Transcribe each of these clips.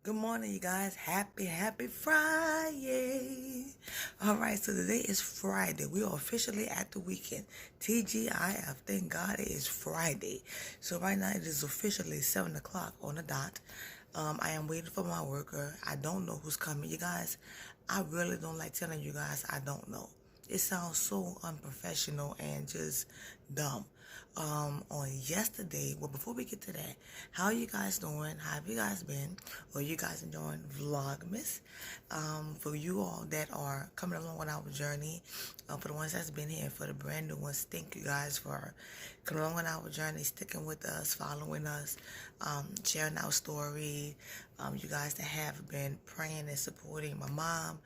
Good morning, you guys. Happy Friday. All right, so today is Friday. We are officially at the weekend. TGIF, thank God it is Friday. So right now it is officially 7 o'clock on the dot. I am waiting for my worker. I don't know who's coming, you guys. I really don't like telling you guys I don't know. It sounds so unprofessional and just dumb. On yesterday, well, before we get to that, how are you guys doing? How have you guys been? Are you guys enjoying Vlogmas? For you all that are coming along on our journey, for the ones that's been here, for the brand new ones, thank you guys for coming along on our journey, sticking with us, following us, sharing our story. You guys that have been praying and supporting my mom,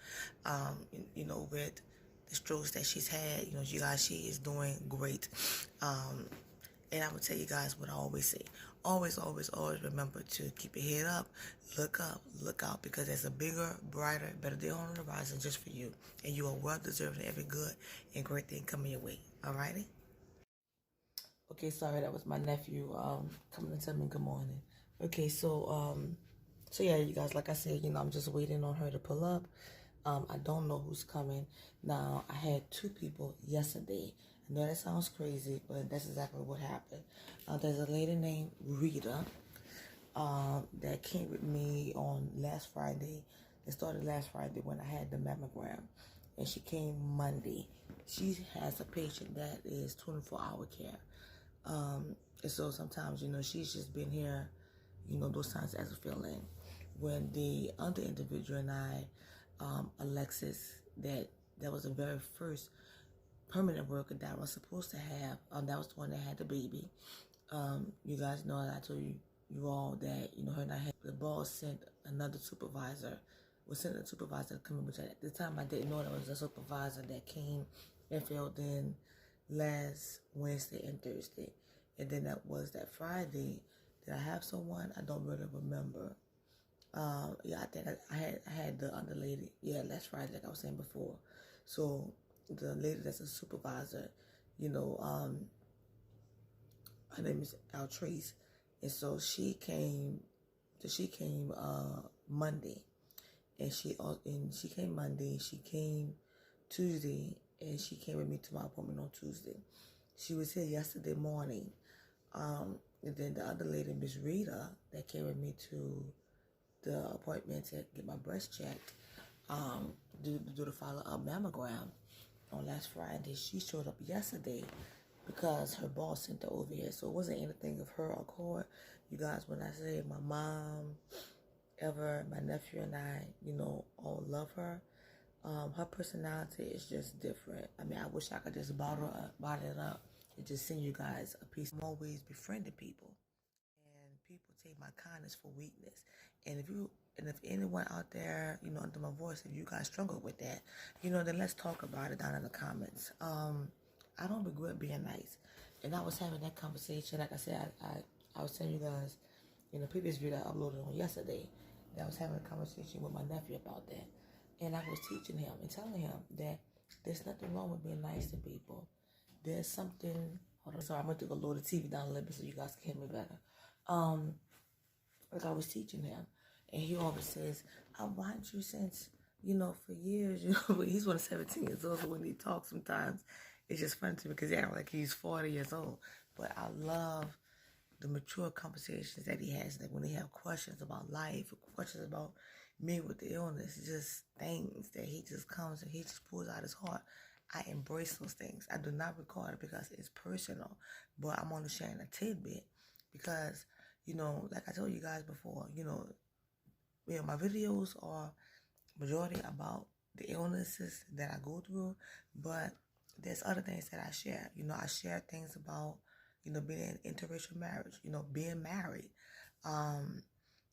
with the strokes that she's had, you guys, she is doing great. And I'm going to tell you guys what I always say. Always remember to keep your head up, look out, because there's a bigger, brighter, better day on the horizon just for you. And you are well deserving of every good and great thing coming your way. Alrighty? Okay, sorry, that was my nephew coming to tell me good morning. Okay, so yeah, you guys, like I said, I'm just waiting on her to pull up. I don't know who's coming. Now, I had two people yesterday. I know that sounds crazy, but that's exactly what happened. There's a lady named Rita that came with me on last Friday. It started last Friday when I had the mammogram, and she came Monday. She has a patient that is 24-hour care. And so sometimes, she's just been here, those times as a fill-in. When the other individual and I, Alexis, that was the very first permanent worker that I was supposed to have, that was the one that had the baby. You guys know that I told you all that, her and I had, the boss sent another supervisor, sent a supervisor to come in, which at the time I didn't know that was a supervisor that came and filled in last Wednesday and Thursday. And then that was that Friday. Did I have someone? I don't really remember. Yeah, I think I had the other lady. Yeah, last Friday, like I was saying before. So the lady that's a supervisor, her name is Altrace, and so she came. Monday, and she came Monday. She came Tuesday, and she came with me to my appointment on Tuesday. She was here yesterday morning. And then the other lady, Miss Rita, that came with me to the appointment to get my breast checked, do the follow-up mammogram on last Friday. She showed up yesterday because her boss sent her over here. So it wasn't anything of her accord. You guys, when I say my mom, my nephew and I, all love her. Her personality is just different. I mean, I wish I could just bottle it up and just send you guys a piece. I'm always befriending people, and people take my kindness for weakness. And if anyone out there, under my voice, if you guys struggle with that, then let's talk about it down in the comments. I don't regret being nice. And I was having that conversation, like I said, I was telling you guys in the previous video that I uploaded on yesterday, that I was having a conversation with my nephew about that. And I was teaching him and telling him that there's nothing wrong with being nice to people. There's something, hold on, sorry, I'm going to go lower the TV down a little bit so you guys can hear me better. Like I was teaching him, and he always says, I watched you since, for years, but he's only 17 years old, so when he talks sometimes, it's just funny to me because he acts like he's 40 years old. But I love the mature conversations that he has, like when they have questions about life, questions about me with the illness, just things that he just comes and he just pulls out his heart. I embrace those things. I do not record it because it's personal, but I'm only sharing a tidbit because, like I told you guys before, my videos are majority about the illnesses that I go through, but there's other things that I share. I share things about, being in interracial marriage, being married.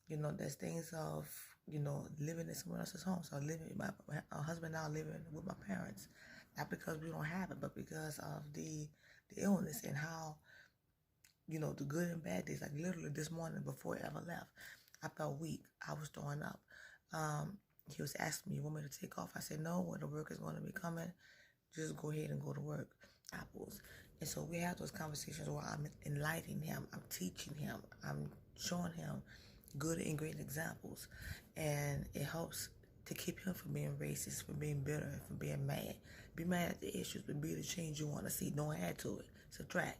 There's things of, living in someone else's home. So my husband now living with my parents, not because we don't have it, but because of the illness and how, the good and bad days. Like literally this morning before I ever left, I felt weak. I was throwing up. He was asking me, you want me to take off? I said, no, when the work is going to be coming, just go ahead and go to work. Apples. And so we have those conversations where I'm enlightening him, I'm teaching him, I'm showing him good and great examples, and it helps to keep him from being racist, from being bitter, from being mad. Be mad at the issues, but be the change you want to see. Don't add to it. Subtract.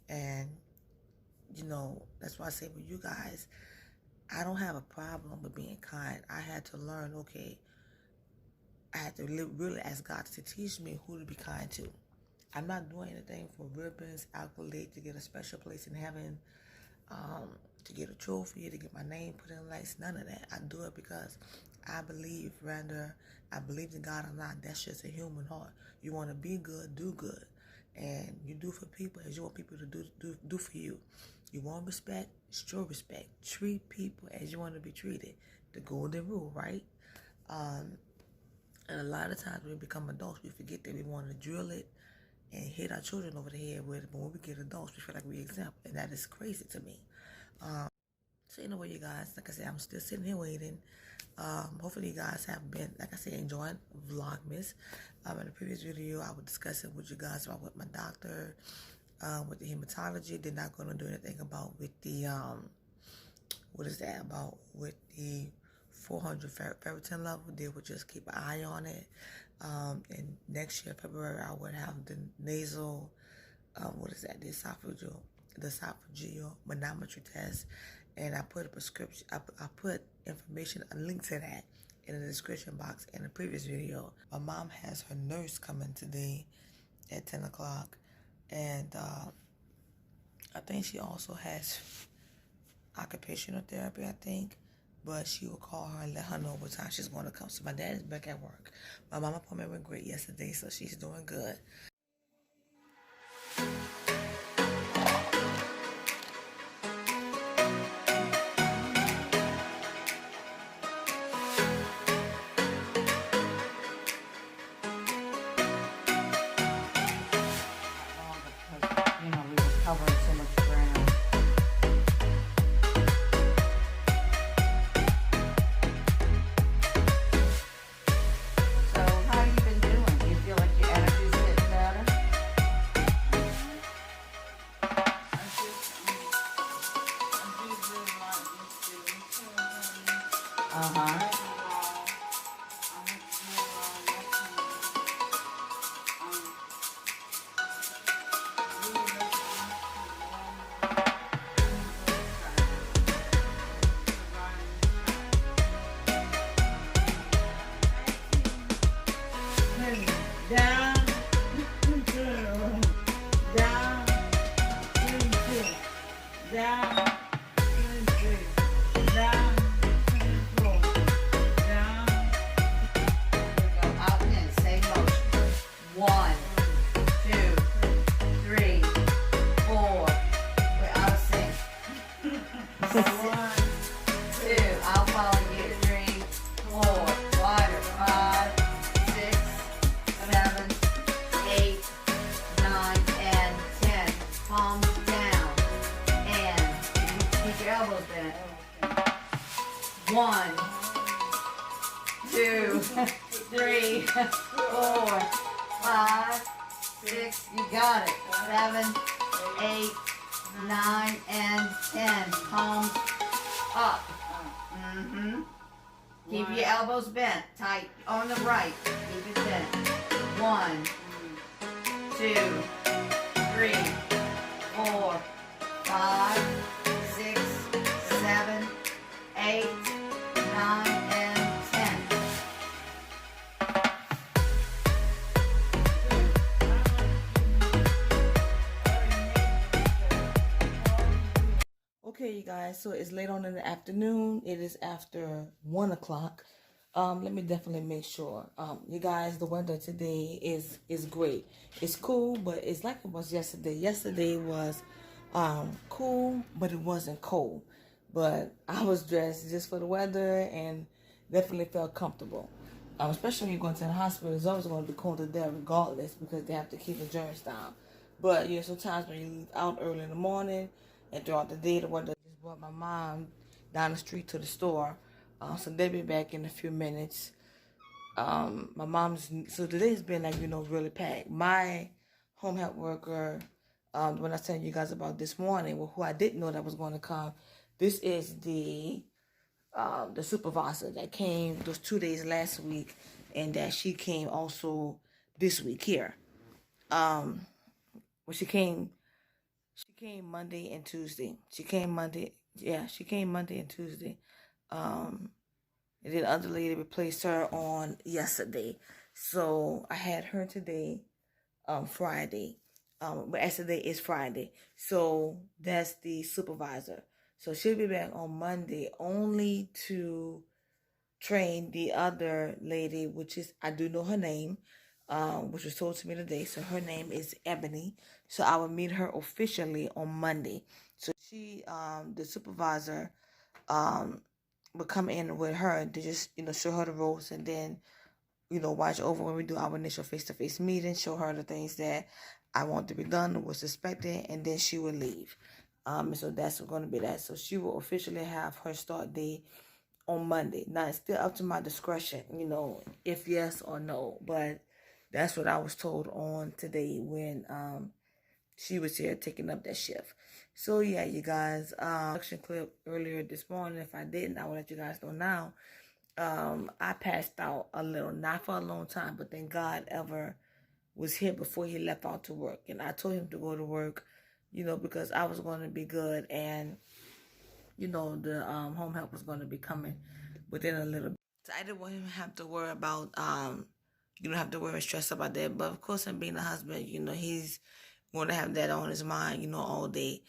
And, that's why I say with you guys, I don't have a problem with being kind. I had to learn, okay, I had to really ask God to teach me who to be kind to. I'm not doing anything for ribbons, accolade, to get a special place in heaven, to get a trophy, to get my name put in lights, none of that. I do it because I believe, rather, I believe in God or not, that's just a human heart. You want to be good, do good. And you do for people as you want people to do for you. You want respect, show respect. Treat people as you want to be treated. The golden rule, right? And a lot of times when we become adults, we forget that we want to drill it and hit our children over the head with it. But when we get adults, we feel like we exempt. And that is crazy to me. So anyway, you guys, like I said, I'm still sitting here waiting. Hopefully you guys have been, like I said, enjoying Vlogmas. In the previous video, I was discussing with you guys about with my doctor, with the hematology. They're not going to do anything about with the, with the 400 ferritin level. They would just keep an eye on it. And next year, February, I would have the nasal, the esophageal manometry test. And I put a prescription, I put information, a link to that in the description box in the previous video. My mom has her nurse coming today at 10 o'clock. And I think she also has occupational therapy, I think. But she will call her and let her know what time she's going to come. So my dad is back at work. My mom appointment went great yesterday, so she's doing good. Down, down, down, down, down. Go out and in, same motion. 1, 2, 3, 4. We're out of sync. 1, 2. I'll follow you. 3, 4. Water. 5, 6, 7, 8, 9, and 10. Palms down. And keep your elbows bent. 1, 2, 3, 4, 5, 6. You got it. 7, 8, 9, and 10. Palms up. Keep your elbows bent. Tight on the right. Keep it bent. 1, 2, 3, 4, 5, 6, 7, 8, 9, and 10. Okay, you guys, so it's late on in the afternoon. It is after 1 o'clock. Let me definitely make sure. You guys, the weather today is great. It's cool, but it's like it was yesterday. Yesterday was cool, but it wasn't cold. But I was dressed just for the weather and definitely felt comfortable. Especially when you're going to the hospital, it's always going to be colder there regardless because they have to keep the germs down. But sometimes when you leave out early in the morning and throughout the day, the weather just brought my mom down the street to the store. So they'll be back in a few minutes. So today's been really packed. My home health worker, when I was telling you guys about this morning, who I didn't know that was going to come, this is the supervisor that came those 2 days last week, and that she came also this week here. Well, she came Monday and Tuesday. She came Monday and Tuesday. And then the other lady replaced her on yesterday. So I had her today, Friday. But yesterday is Friday. So that's the supervisor. So she'll be back on Monday only to train the other lady, which is, I do know her name, which was told to me today. So her name is Ebony. So I will meet her officially on Monday. So she, the supervisor, will come in with her to just, show her the ropes, and then, watch over when we do our initial face-to-face meeting, show her the things that I want to be done, what's expected, and then she will leave. So that's going to be that. So she will officially have her start date on Monday. Now, it's still up to my discretion, if yes or no. But that's what I was told on today when she was here taking up that shift. So, yeah, you guys, action clip earlier this morning. If I didn't, I will let you guys know now. I passed out a little, not for a long time, but thank God ever was here before he left out to work. And I told him to go to work, because I was going to be good, and the home help was going to be coming within a little bit. So I didn't want him to have to worry about, have to worry and stress about that. But of course, him being a husband, he's going to have that on his mind, all day.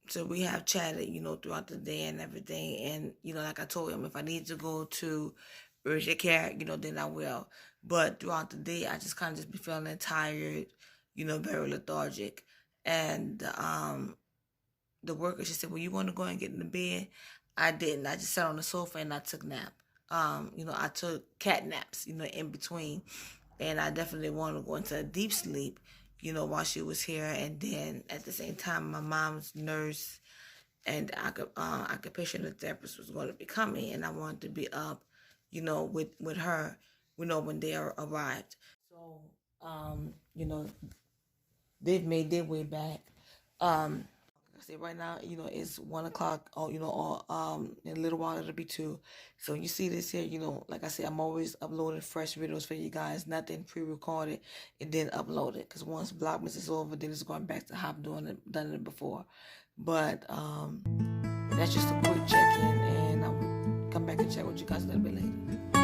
So we have chatted, throughout the day and everything. And, like I told him, if I need to go to urgent care, then I will. But throughout the day, I just kind of just be feeling tired, very lethargic. And, the worker, she said, well, you want to go and get in the bed? I didn't. I just sat on the sofa and I took nap. I took cat naps, in between. And I definitely wanted to go into a deep sleep, while she was here. And then at the same time, my mom's nurse and occupational therapist was going to be coming. And I wanted to be up, with her, when they arrived. So, they've made their way back. Say right now, it's 1 o'clock, or, in a little while it'll be 2. So you see this here, like I said, I'm always uploading fresh videos for you guys, nothing pre-recorded and then uploaded. Because once Vlogmas is over, then it's going back to how I've done it before. But that's just a quick check-in, and I'll come back and check with you guys a little bit later.